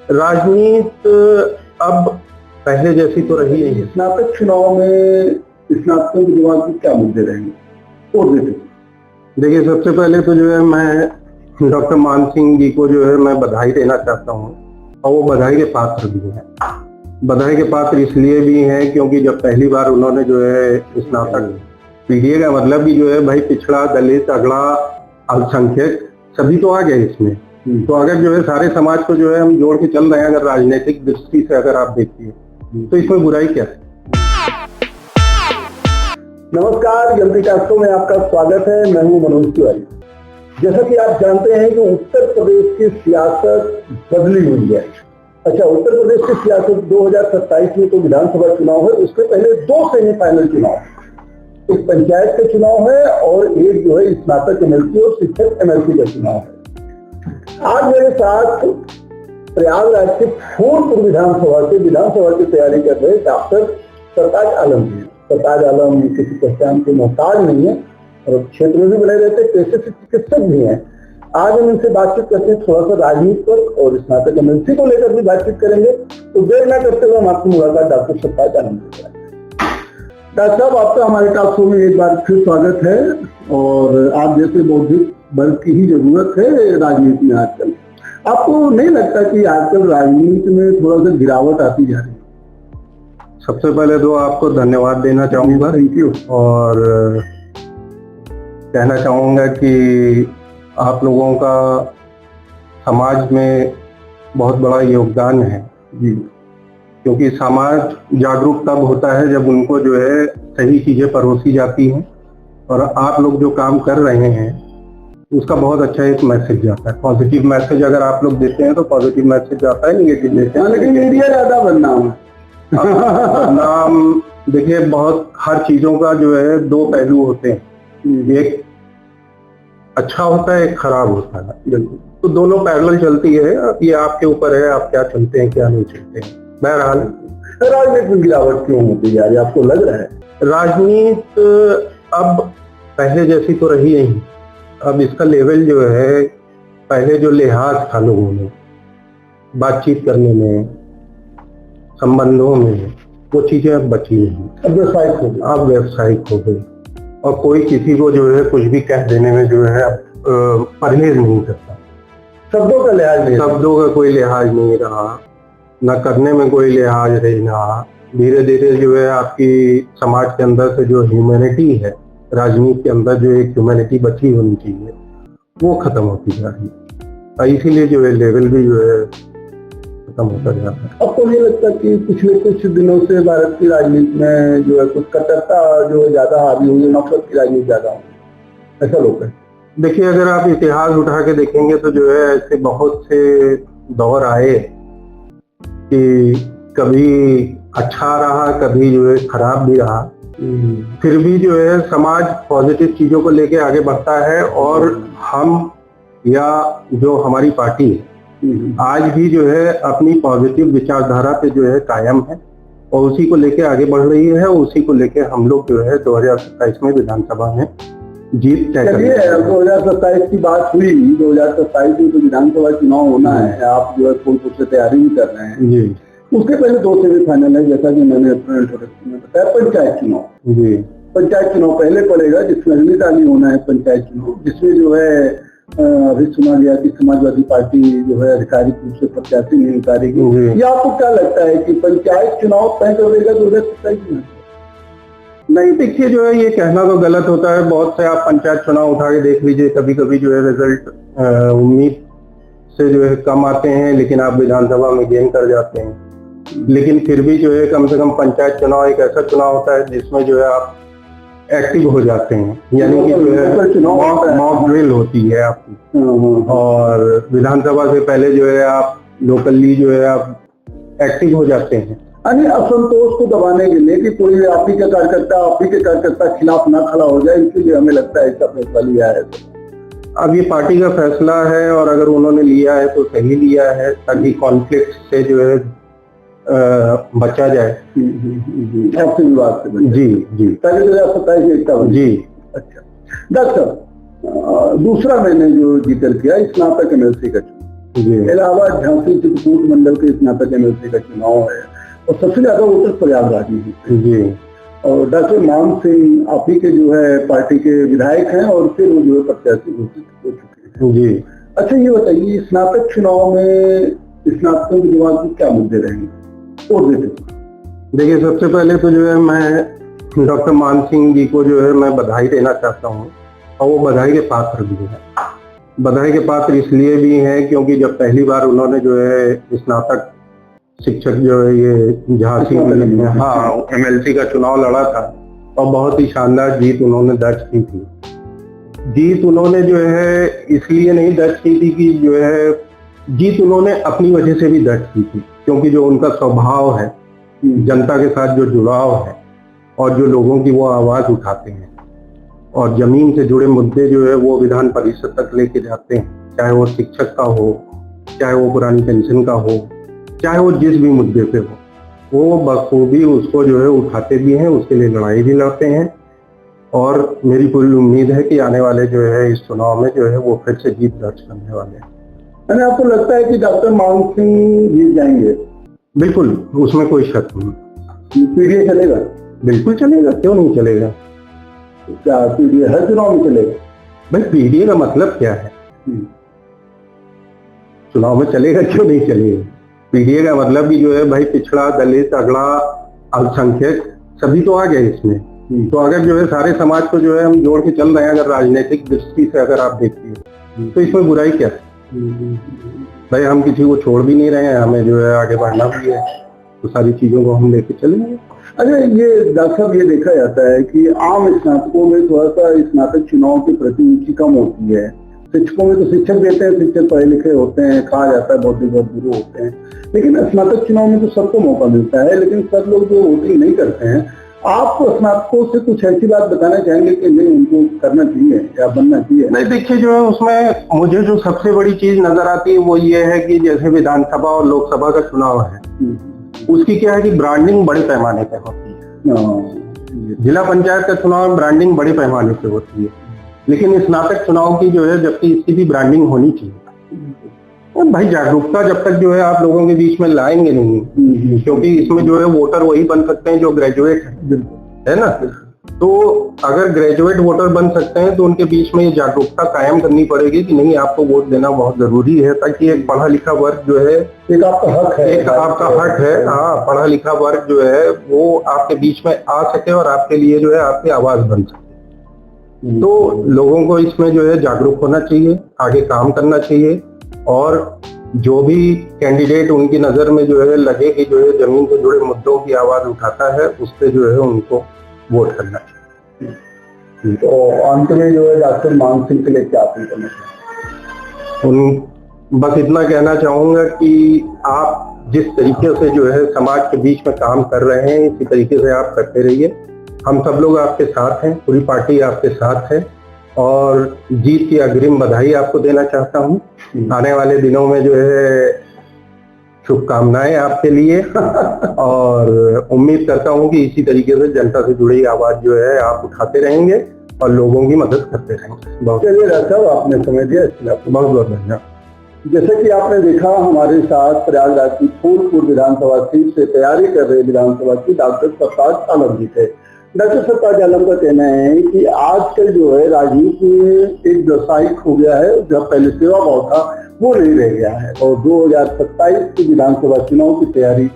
राजनीति अब पहले जैसी तो रही नहीं। स्नातक चुनाव में स्नातकों के दिमाग में क्या मुद्दे रहेंगे और देखिए, सबसे पहले तो जो है मैं डॉक्टर मान सिंह जी को जो है मैं बधाई देना चाहता हूँ, और वो बधाई के पात्र भी हैं। बधाई के पात्र इसलिए भी हैं क्योंकि जब पहली बार उन्होंने जो है स्नातक पीडीए का मतलब भी जो है भाई पिछड़ा, दलित, अगड़ा, अल्पसंख्यक सभी तो आ गए इसमें। तो अगर जो है सारे समाज को जो है हम जोड़ के चल रहे हैं, अगर राजनीतिक दृष्टि से अगर आप देखिए तो इसमें बुराई क्या है। नमस्कार, जल्दी टास्कों में आपका स्वागत है। मैं हूं मनोज तिवारी। जैसा कि आप जानते हैं कि उत्तर प्रदेश की सियासत बदली हुई है। अच्छा, उत्तर प्रदेश की सियासत 2027 में तो विधानसभा चुनाव है, उसके पहले 2 सेमीफाइनल चुनाव, एक पंचायत का चुनाव है और एक जो है स्नातक एमएलसी और शिक्षक एमएलसी का चुनाव है। आज मेरे साथ प्रयागराज के फूलपुर विधानसभा की तैयारी कर रहे डॉक्टर सरताज आलम जी। सरताज आलम किसी पहचान के मोहताज नहीं है और क्षेत्र में भी बने रहते, पेशे से चिकित्सक भी हैं। आज हम इनसे बातचीत करते हैं थोड़ा सा राजनीति पर और स्नातक एमएलसी को लेकर भी बातचीत करेंगे। तो देर न करते हुए हम आपकी मुलाकात डॉक्टर सरताज आलम से कराएंगे। डॉक्टर साहब, आपका हमारे टास्क में एक बार फिर स्वागत है। और आप जैसे बौद्धिक वर्ग की ही जरूरत है राजनीति में आजकल। आपको नहीं लगता कि आजकल राजनीति में थोड़ा सा गिरावट आती जा रही है? सबसे पहले तो आपको धन्यवाद देना चाहूँगा, थैंक यू। और कहना चाहूँगा कि आप लोगों का समाज में बहुत बड़ा योगदान है जी, क्योंकि समाज जागरूक तब होता है जब उनको जो है सही चीजें परोसी जाती हैं, और आप लोग जो काम कर रहे हैं उसका बहुत अच्छा एक मैसेज जाता है। पॉजिटिव मैसेज अगर आप लोग देते हैं तो पॉजिटिव मैसेज जाता है, निगेटिव देते हैं लेकिन मीडिया ज्यादा बदनाम है। नाम देखिए, बहुत हर चीजों का जो है 2 पहलू होते हैं, एक अच्छा होता है, एक खराब होता है। तो दोनों पैरेलल चलती है। अब ये आपके ऊपर है, आप क्या चलते हैं क्या नहीं चलते हैं। बहरहाल राजनीति में गिरावट क्यों होती जा रही है, आपको लग रहा है? राजनीति अब पहले जैसी तो रही नहीं। अब इसका लेवल जो है, पहले जो लिहाज था लोगों में बातचीत करने में, संबंधों में, वो चीजें अब बची नहीं। अब व्यावसायिक हो गई। अब व्यावसायिक हो गई, और कोई किसी को जो है कुछ भी कह देने में जो है परहेज नहीं करता। शब्दों का लिहाज नहीं, शब्दों का कोई लिहाज नहीं रहा, न करने में कोई लिहाज नहीं रहा। धीरे धीरे जो है आपकी समाज के अंदर से जो ह्यूमैनिटी है, राजनीति के अंदर जो एक ह्यूमैनिटी बची होनी चाहिए, वो खत्म होती जा रही है। इसीलिए जो है लेवल भी जो है खत्म होता जा रहा है। आपको नहीं लगता कि पिछले कुछ दिनों से भारत की राजनीति में जो है कुछ कट्टरता जो है ज्यादा हावी हुई है, नफरत की राजनीति ज्यादा हुई, ऐसा लोग है? देखिए, अगर आप इतिहास उठा के देखेंगे तो जो है ऐसे बहुत से दौर आए कि कभी अच्छा रहा, कभी जो है खराब भी रहा। फिर भी जो है समाज पॉजिटिव चीजों को लेके आगे बढ़ता है, और हम या जो हमारी पार्टी है आज भी जो है अपनी पॉजिटिव विचारधारा पे जो है कायम है, और उसी को लेके आगे बढ़ रही है। उसी को लेके हम लोग जो है 2027 में विधानसभा में जीत तय कर रहे हैं। 2027 की बात हुई, 2027 में तो विधानसभा चुनाव होना है। आप जो है फूलपुर से तैयारी भी कर रहे हैं जी। उसके पहले 2 सेमीफाइनल है, जैसा कि मैंने अपने इंट्रोडक्शन में बताया। पंचायत चुनाव जी, पंचायत चुनाव पहले पड़ेगा, जिसमें अगली ताली होना है पंचायत चुनाव, जिसमें जो है अभी सुना गया कि समाजवादी पार्टी जो है आधिकारिक रूप से प्रत्याशी नहीं उतारेगी। या आपको क्या लगता है कि पंचायत चुनाव तय कर देगा 2027 में? नहीं, देखिए, जो है ये कहना तो गलत होता है। बहुत से आप पंचायत चुनाव उठा के देख लीजिए, कभी कभी जो है रिजल्ट उम्मीद से जो है कम आते हैं, लेकिन आप विधानसभा में गेन कर जाते हैं। लेकिन फिर भी जो है कम से कम पंचायत चुनाव एक ऐसा चुनाव होता है जिसमें जो है आप एक्टिव हो जाते हैं, यानी कि जो है मॉक ड्रिल होती है आपकी। और विधानसभा से पहले जो है आप लोकली जो है आप एक्टिव हो जाते हैं। यानी असंतोष को दबाने के लिए कि कोई आप ही के कार्यकर्ता खिलाफ ना खड़ा हो जाए, इसलिए हमें लगता है इसका फैसला लिया है। अब ये पार्टी का फैसला है, और अगर उन्होंने लिया है तो सही लिया है, ताकि कॉन्फ्लिक्ट से जो है बचा जाए। आपसे विवाद से जी जी, ताकि 2027 में एकता जी। अच्छा डॉक्टर, दूसरा मैंने जो जिक्र किया स्नातक एमएलसी का, जी इलाहाबाद झांसी चित्रकूट मंडल के स्नातक एमएलसी का चुनाव है और सबसे ज्यादा वोटर प्रयागराज में हैं। जी और डॉक्टर मान सिंह आप ही के जो है पार्टी के विधायक हैं और फिर वो जो है प्रत्याशी घोषित हो चुके हैं। जी। अच्छा ये बताइए, स्नातक चुनाव में स्नातकों के दिमाग में क्या मुद्दे रहेंगे वोट देते समय? देखिए, सबसे पहले तो जो है मैं डॉक्टर मान सिंह जी को जो है मैं बधाई देना चाहता हूँ, और वो बधाई के पात्र भी हैं। बधाई के पात्र इसलिए भी हैं क्योंकि जब पहली बार उन्होंने जो है स्नातक शिक्षक जो है ये झांसी में एमएलसी का चुनाव लड़ा था, और बहुत ही शानदार जीत उन्होंने दर्ज की थी। जीत उन्होंने जो है इसलिए नहीं दर्ज की थी कि जो है जीत उन्होंने अपनी वजह से भी दर्ज की थी, क्योंकि जो उनका स्वभाव है, जनता के साथ जो जुड़ाव है और जो लोगों की वो आवाज उठाते हैं और जमीन से जुड़े मुद्दे जो है वो विधान परिषद तक लेके जाते हैं, चाहे वो शिक्षक का हो, चाहे वो पुरानी पेंशन का हो, चाहे वो जिस भी मुद्दे पे हो, वो बखूबी उसको जो है उठाते भी हैं, उसके लिए लड़ाई भी लड़ते हैं। और मेरी पूरी उम्मीद है कि आने वाले जो है इस चुनाव में जो है वो फिर से जीत दर्ज करने वाले हैं। मैंने आपको लगता है कि डॉक्टर मान सिंह जीत जाएंगे? बिल्कुल, उसमें कोई शक नहीं। पीडीए चलेगा? बिल्कुल चलेगा, क्यों नहीं चलेगा। क्या पीडीए हर चुनाव में चलेगा? भाई पीडीए का मतलब क्या है? चुनाव में चलेगा, क्यों नहीं चलेगा। पीडीए का मतलब भी जो है भाई पिछड़ा, दलित, अगड़ा, अल्पसंख्यक सभी तो आ गए इसमें। तो अगर जो है सारे समाज को जो है हम जोड़ के चल रहे हैं, अगर राजनीतिक दृष्टि से अगर आप देखिए तो इसमें बुराई क्या है। भाई हम किसी को छोड़ भी नहीं रहे हैं, हमें जो है आगे बढ़ना भी है, तो सारी चीजों को हम लेके चलेंगे। अच्छा ये डॉक्टर साहब, ये देखा जाता है कि आम स्नातकों में थोड़ा सा स्नातक चुनाव की प्रति रुचि कम होती है। शिक्षकों में तो शिक्षक देते हैं, शिक्षक पढ़े लिखे होते हैं, कहा जाता है बहुत गुरु होते हैं, लेकिन स्नातक चुनाव में तो सबको मौका मिलता है, लेकिन सब लोग जो वोटिंग नहीं करते हैं। आप स्नातकों से कुछ ऐसी बात बताना चाहेंगे कि नहीं उनको करना चाहिए या बनना चाहिए? नहीं, देखिए जो है उसमें मुझे जो सबसे बड़ी चीज नजर आती है वो ये है कि जैसे विधानसभा और लोकसभा का चुनाव है, उसकी क्या है कि ब्रांडिंग बड़े पैमाने पर होती है। जिला पंचायत का चुनाव में ब्रांडिंग बड़े पैमाने पे होती है, लेकिन स्नातक चुनाव की जो है जबकि इसकी भी ब्रांडिंग होनी चाहिए। और भाई जागरूकता जब तक जो है आप लोगों के बीच में लाएंगे नहीं, क्योंकि इसमें जो है वोटर वही बन सकते हैं जो ग्रेजुएट है ना। तो अगर ग्रेजुएट वोटर बन सकते हैं तो उनके बीच में ये जागरूकता कायम करनी पड़ेगी कि नहीं, आपको वोट देना बहुत जरूरी है, ताकि एक पढ़ा लिखा वर्ग जो है, एक आपका हक है, एक आपका हक है, हाँ, पढ़ा लिखा वर्ग जो है वो आपके बीच में आ सके और आपके लिए जो है आपकी आवाज बन सके। तो लोगों को इसमें जो है जागरूक होना चाहिए, आगे काम करना चाहिए, और जो भी कैंडिडेट उनकी नजर में जो है लगे कि जो है जमीन से जुड़े मुद्दों की आवाज उठाता है, उस पे जो है उनको वोट करना चाहिए। तो अंत में जो है डॉक्टर मान सिंह के लिए क्या अपील करना चाहिए? बस इतना कहना चाहूंगा कि आप जिस तरीके से जो है समाज के बीच में काम कर रहे हैं, इसी तरीके से आप करते रहिए। हम सब लोग आपके साथ हैं, पूरी पार्टी आपके साथ है, और जीत की अग्रिम बधाई आपको देना चाहता हूँ। आने वाले दिनों में जो है शुभकामनाएं आपके लिए और उम्मीद करता हूँ कि इसी तरीके से जनता से जुड़ी आवाज जो है आप उठाते रहेंगे और लोगों की मदद करते रहेंगे। चलिए डॉक्टर साहब, आपने समय दिया इसके लिए बहुत बहुत धन्यवाद। जैसे कि आपने देखा, हमारे साथ प्रयागराज की फूलपुर विधानसभा सीट से तैयारी कर रहे विधानसभा की डॉक्टर सरताज आलम जी थे। डॉक्टर सरताज आलम का कहना है कि आजकल जो है राजनीति में एक व्यावसायिक हो गया है, जो पहले सेवा भाव था वो नहीं रह गया है, और 2027 की विधानसभा चुनाव की तैयारी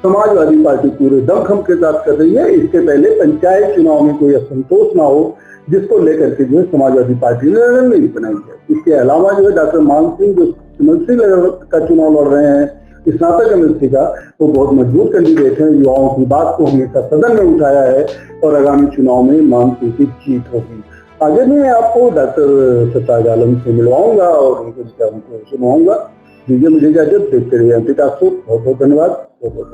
समाजवादी पार्टी पूरे दमखम के साथ कर रही है। इसके पहले पंचायत चुनाव में कोई असंतोष ना हो, जिसको लेकर के जो है समाजवादी पार्टी ने रणनीति बनाई है। इसके अलावा जो है डॉक्टर मान सिंह जो एमएलसी का चुनाव लड़ रहे हैं, स्नातक एमएलसी का, वो बहुत मजबूत कैंडिडेट है। युवाओं की बात को हमेशा सदन में उठाया है और आगामी चुनाव में मान सिंह की जीत होगी। आगे मैं आपको डॉक्टर सरताज आलम से मिलवाऊंगा और उनके विचारों को सुनाऊंगा। दीजिए मुझे इजाजत, देखते रहिए एमपी टॉक शो। बहुत बहुत धन्यवाद। बहुत बहुत